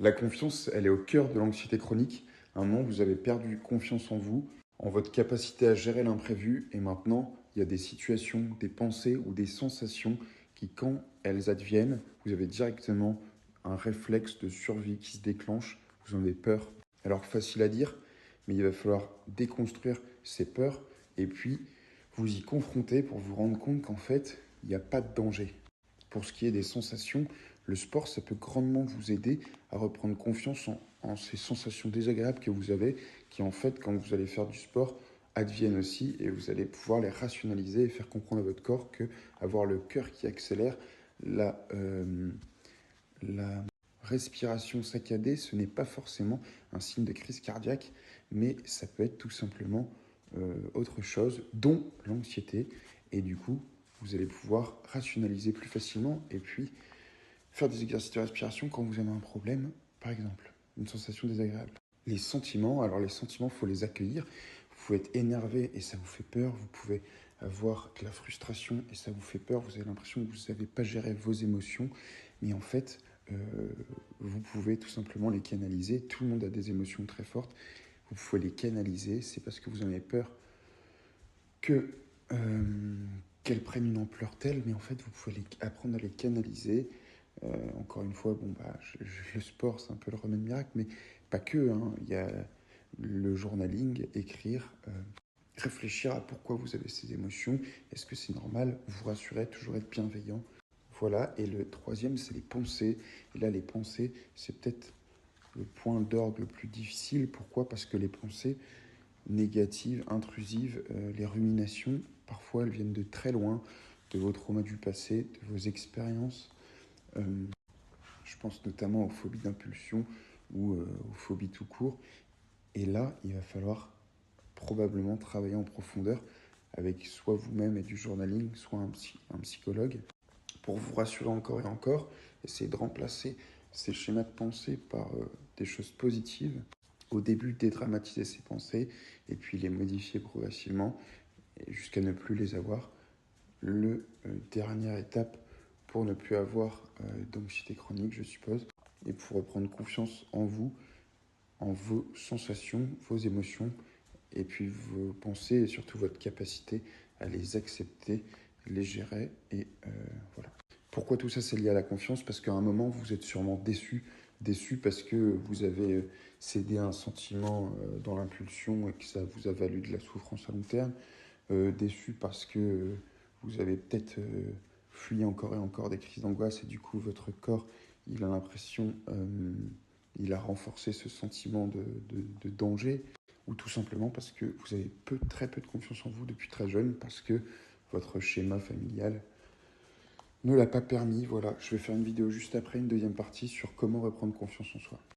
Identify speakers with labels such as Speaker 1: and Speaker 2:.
Speaker 1: La confiance, elle est au cœur de l'anxiété chronique. À un moment, vous avez perdu confiance en vous, en votre capacité à gérer l'imprévu, et maintenant, il y a des situations, des pensées ou des sensations qui, quand elles adviennent, vous avez directement un réflexe de survie qui se déclenche, vous en avez peur. Alors, facile à dire, mais il va falloir déconstruire ces peurs et puis vous y confronter pour vous rendre compte qu'en fait, il n'y a pas de danger. Pour ce qui est des sensations, le sport, ça peut grandement vous aider à reprendre confiance en ces sensations désagréables que vous avez, qui en fait, quand vous allez faire du sport, adviennent aussi, et vous allez pouvoir les rationaliser et faire comprendre à votre corps que avoir le cœur qui accélère, la respiration saccadée, ce n'est pas forcément un signe de crise cardiaque, mais ça peut être tout simplement autre chose, dont l'anxiété. Et du coup, vous allez pouvoir rationaliser plus facilement et puis faire des exercices de respiration quand vous avez un problème, par exemple, une sensation désagréable. Les sentiments, alors les sentiments, il faut les accueillir. Vous pouvez être énervé et ça vous fait peur. Vous pouvez avoir de la frustration et ça vous fait peur. Vous avez l'impression que vous ne savez pas gérer vos émotions. Mais en fait, euh, vous pouvez tout simplement les canaliser. Tout le monde a des émotions très fortes. Vous pouvez les canaliser. C'est parce que vous en avez peur que qu'elles prennent une ampleur telle, mais en fait, vous pouvez apprendre à les canaliser. Encore une fois, bon, bah, le sport, c'est un peu le remède miracle, mais pas que. Hein. Il y a le journaling, écrire, réfléchir à pourquoi vous avez ces émotions. Est-ce que c'est normal? Vous rassurer, toujours être bienveillant. Voilà. Et le troisième, c'est les pensées. Et là, les pensées, c'est peut-être le point d'orgue le plus difficile. Pourquoi? Parce que les pensées négatives, intrusives, les ruminations, parfois elles viennent de très loin, de vos traumas du passé, de vos expériences. Euh, je pense notamment aux phobies d'impulsion ou aux phobies tout court. Et là, il va falloir probablement travailler en profondeur avec soit vous-même et du journaling, soit un psychologue, pour vous rassurer encore et encore, essayer de remplacer ces schémas de pensée par des choses positives. Au début, dédramatiser ces pensées et puis les modifier progressivement jusqu'à ne plus les avoir. Dernière étape pour ne plus avoir d'anxiété chronique, je suppose, et pour reprendre confiance en vous, en vos sensations, vos émotions, et puis vos pensées et surtout votre capacité à les accepter, les gérer, et voilà. Pourquoi tout ça c'est lié à la confiance? Parce qu'à un moment, vous êtes sûrement déçu parce que vous avez cédé à un sentiment dans l'impulsion et que ça vous a valu de la souffrance à long terme, déçu parce que vous avez peut-être fui encore et encore des crises d'angoisse et du coup votre corps, il a l'impression, il a renforcé ce sentiment de danger, ou tout simplement parce que vous avez très peu de confiance en vous depuis très jeune, parce que votre schéma familial ne l'a pas permis. Voilà, je vais faire une vidéo juste après, une deuxième partie sur comment reprendre confiance en soi.